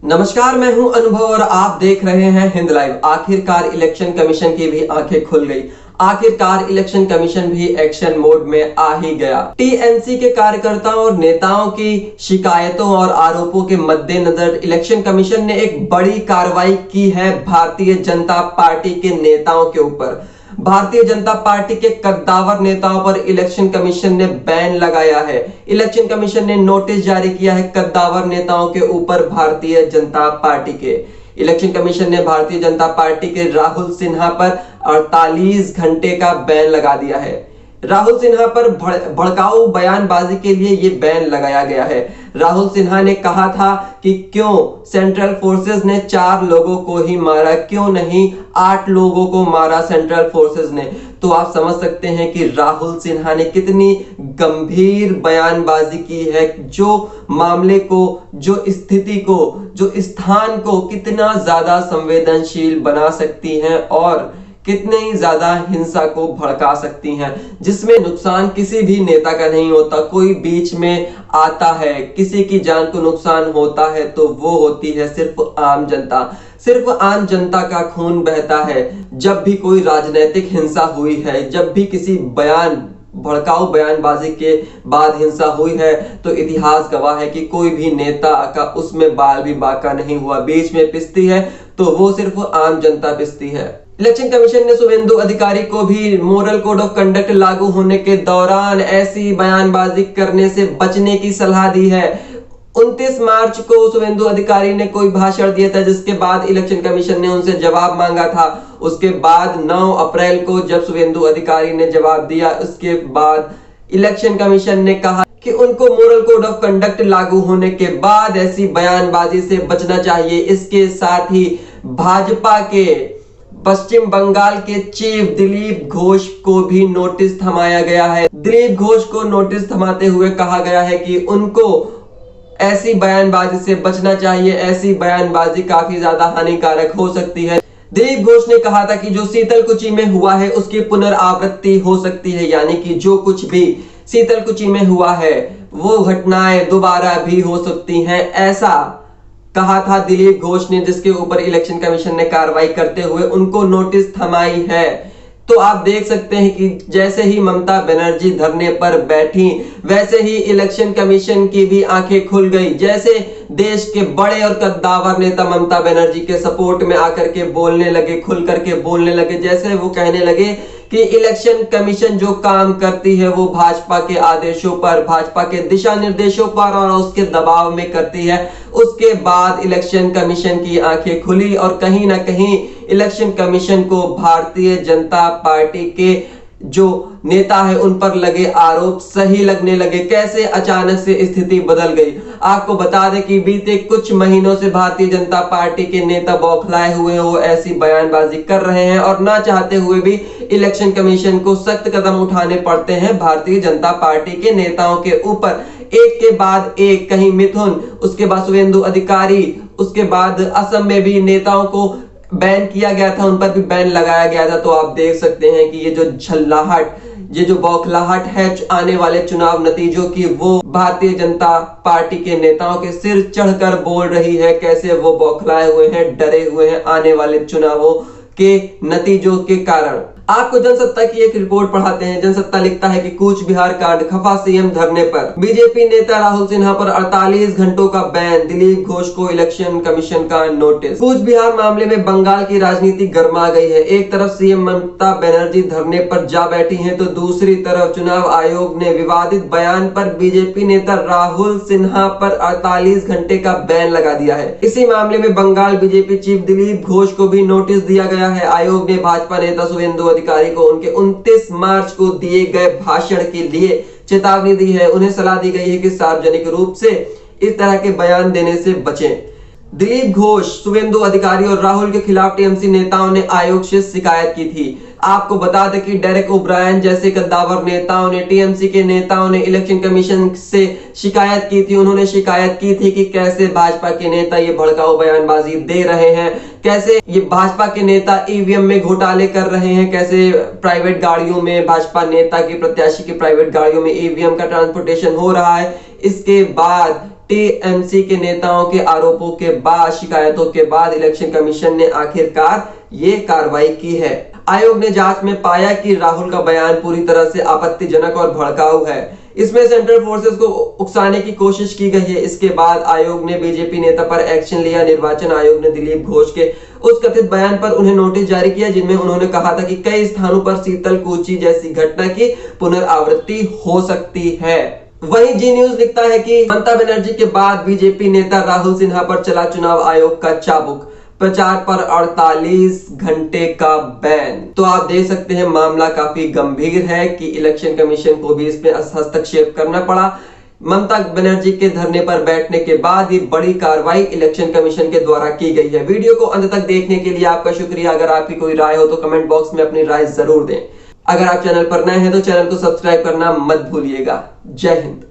नमस्कार, मैं हूं अनुभव और आप देख रहे हैं हिंद लाइव। आखिरकार इलेक्शन कमीशन की भी आंखें खुल गई। आखिरकार इलेक्शन कमीशन भी एक्शन मोड में आ ही गया। टीएमसी के कार्यकर्ताओं और नेताओं की शिकायतों और आरोपों के मद्देनजर इलेक्शन कमीशन ने एक बड़ी कार्रवाई की है भारतीय जनता पार्टी के नेताओं के ऊपर। भारतीय जनता पार्टी के कद्दावर नेताओं पर इलेक्शन कमीशन ने बैन लगाया है। इलेक्शन कमीशन ने नोटिस जारी किया है कद्दावर नेताओं के ऊपर भारतीय जनता पार्टी के। इलेक्शन कमीशन ने भारतीय जनता पार्टी के राहुल सिन्हा पर 48 घंटे का बैन लगा दिया है। राहुल सिन्हा पर भड़काऊ बयानबाजी के लिए यह बैन लगाया गया है। राहुल सिन्हा ने कहा था कि क्यों सेंट्रल फोर्सेस ने 4 लोगों को ही मारा, क्यों नहीं 8 लोगों को मारा सेंट्रल फोर्सेस ने। तो आप समझ सकते हैं कि राहुल सिन्हा ने कितनी गंभीर बयानबाजी की है, जो मामले को, जो स्थिति को, जो स्थान को कितना ज्यादा संवेदनशील बना सकती हैं और कितनी ज्यादा हिंसा को भड़का सकती हैं, जिसमें नुकसान किसी भी नेता का नहीं होता। कोई बीच में आता है, किसी की जान को नुकसान होता है तो वो होती है सिर्फ आम जनता। सिर्फ आम जनता का खून बहता है। जब भी कोई राजनीतिक हिंसा हुई है, जब भी किसी भड़काऊ बयानबाजी के बाद हिंसा हुई है, तो इतिहास गवाह है कि कोई भी नेता का उसमें बाल भी बाका नहीं हुआ। बीच में पिसती है तो वो सिर्फ आम जनता पिसती है। इलेक्शन कमीशन ने शुभेंदु अधिकारी को भी मॉरल कोड ऑफ कंडक्ट लागू होने के दौरान ऐसी बयानबाजी करने से बचने की सलाह दी है। 29 मार्च को शुभेंदु अधिकारी ने कोई भाषण दिया था, जिसके बाद इलेक्शन कमीशन ने उनसे जवाब मांगा था। उसके बाद 9 अप्रैल को जब शुभेंदु अधिकारी ने जवाब दिया, उसके बाद इलेक्शन कमीशन ने कहा कि उनको मॉरल कोड ऑफ कंडक्ट लागू होने के बाद ऐसी बयानबाजी से बचना चाहिए। इसके साथ ही भाजपा के पश्चिम बंगाल के चीफ दिलीप घोष को भी नोटिस थमाया गया है। दिलीप घोष को नोटिस थमाते हुए कहा गया है कि उनको ऐसी बयानबाजी से बचना चाहिए। ऐसी बयानबाजी काफी ज्यादा हानिकारक हो सकती है। दिलीप घोष ने कहा था कि जो शीतलकुची में हुआ है उसकी पुनरावृत्ति हो सकती है, यानी कि जो कुछ भी शीतलकुची में हुआ है वो घटनाएं दोबारा भी हो सकती हैं, ऐसा कहा था दिलीप घोष ने, जिसके ऊपर इलेक्शन कमीशन ने कार्रवाई करते हुए उनको नोटिस थमाई है। तो आप देख सकते हैं कि जैसे ही ममता बनर्जी धरने पर बैठी, वैसे ही इलेक्शन कमीशन की भी आंखें खुल गई। जैसे देश के बड़े और कद्दावर नेता ममता बनर्जी के सपोर्ट में आकर के बोलने लगे, खुल करके बोलने लगे, जैसे वो कहने लगे कि इलेक्शन कमीशन जो काम करती है वो भाजपा के आदेशों पर, भाजपा के दिशा निर्देशों पर और उसके दबाव में करती है। उसके बाद इलेक्शन कमीशन की आंखें खुली और कहीं ना कहीं इलेक्शन कमीशन को भारतीय जनता पार्टी के जो नेता है उन पर लगे आरोप सही लगने लगे। कैसे अचानक से स्थिति बदल गई। आपको बता दें कि बीते कुछ महीनों से भारतीय जनता पार्टी के नेता बौखलाए हुए हो ऐसी बयानबाजी कर रहे हैं और ना चाहते हुए भी इलेक्शन कमीशन को सख्त कदम उठाने पड़ते हैं भारतीय जनता पार्टी के नेताओं के ऊपर। एक के बाद एक, कहीं मिथुन, उसके बाद शुभेंदु अधिकारी, उसके बाद असम में भी नेताओं को बैन किया गया था, उन पर भी बैन लगाया गया था। तो आप देख सकते हैं कि ये जो झल्लाहट, ये जो बौखलाहट है आने वाले चुनाव नतीजों की, वो भारतीय जनता पार्टी के नेताओं के सिर चढ़कर बोल रही है। कैसे वो बौखलाए हुए हैं, डरे हुए हैं आने वाले चुनावों के नतीजों के कारण। आपको जनसत्ता की एक रिपोर्ट पढ़ाते हैं। जनसत्ता लिखता है कि कूच बिहार कांड, खफा सीएम धरने पर, बीजेपी नेता राहुल सिन्हा पर 48 घंटों का बैन, दिलीप घोष को इलेक्शन कमीशन का नोटिस। कूच बिहार मामले में बंगाल की राजनीति गर्मा गई है। एक तरफ सीएम ममता बनर्जी धरने पर जा बैठी हैं, तो दूसरी तरफ चुनाव आयोग ने विवादित बयान पर बीजेपी नेता राहुल सिन्हा पर 48 घंटे का बैन लगा दिया है। इसी मामले में बंगाल बीजेपी चीफ दिलीप घोष को भी नोटिस दिया गया है। आयोग ने भाजपा नेता शुभेंदु अधिकारी को उनके 29 मार्च को दिए गए भाषण के लिए चेतावनी दी है। उन्हें सलाह दी गई है कि सार्वजनिक रूप से इस तरह के बयान देने से बचें। दिलीप घोष, शुभेंदु अधिकारी और राहुल के खिलाफ टीएमसी नेताओं ने आयोग से शिकायत की थी। आपको बता दें कि डेरेक ओब्रायन जैसे कद्दावर नेताओं ने, टीएमसी के नेताओं ने इलेक्शन कमीशन से शिकायत की थी। उन्होंने शिकायत की थी कि कैसे भाजपा के नेता ये भड़काऊ बयानबाजी दे रहे हैं, कैसे ये भाजपा के नेता ईवीएम में घोटाले कर रहे हैं, कैसे प्राइवेट गाड़ियों में, भाजपा नेता के प्रत्याशी की प्राइवेट गाड़ियों में ईवीएम का ट्रांसपोर्टेशन हो रहा है। इसके बाद टीएमसी के नेताओं के आरोपों के बाद, शिकायतों के बाद इलेक्शन कमीशन ने आखिरकार ये कार्रवाई की है। आयोग ने जांच में पाया कि राहुल का बयान पूरी तरह से आपत्तिजनक और भड़काऊ है। इसमें सेंट्रल फोर्सेस को उकसाने की कोशिश की गई है। इसके बाद आयोग ने बीजेपी नेता पर एक्शन लिया। निर्वाचन आयोग ने दिलीप घोष के उस कथित बयान पर उन्हें नोटिस जारी किया, जिनमें उन्होंने कहा था कि कई स्थानों पर शीतल कूची जैसी घटना की पुनरावृत्ति हो सकती है। वहीं जी न्यूज लिखता है कि ममता बनर्जी के बाद बीजेपी नेता राहुल सिन्हा पर चला चुनाव आयोग का चाबुक, प्रचार पर 48 घंटे का बैन। तो आप देख सकते हैं मामला काफी गंभीर है कि इलेक्शन कमीशन को भी इसमें हस्तक्षेप करना पड़ा। ममता बनर्जी के धरने पर बैठने के बाद ही बड़ी कार्रवाई इलेक्शन कमीशन के द्वारा की गई है। वीडियो को अंत तक देखने के लिए आपका शुक्रिया। अगर आपकी कोई राय हो तो कमेंट बॉक्स में अपनी राय जरूर दें। अगर आप चैनल पर नए हैं तो चैनल को सब्सक्राइब करना मत भूलिएगा। जय हिंद।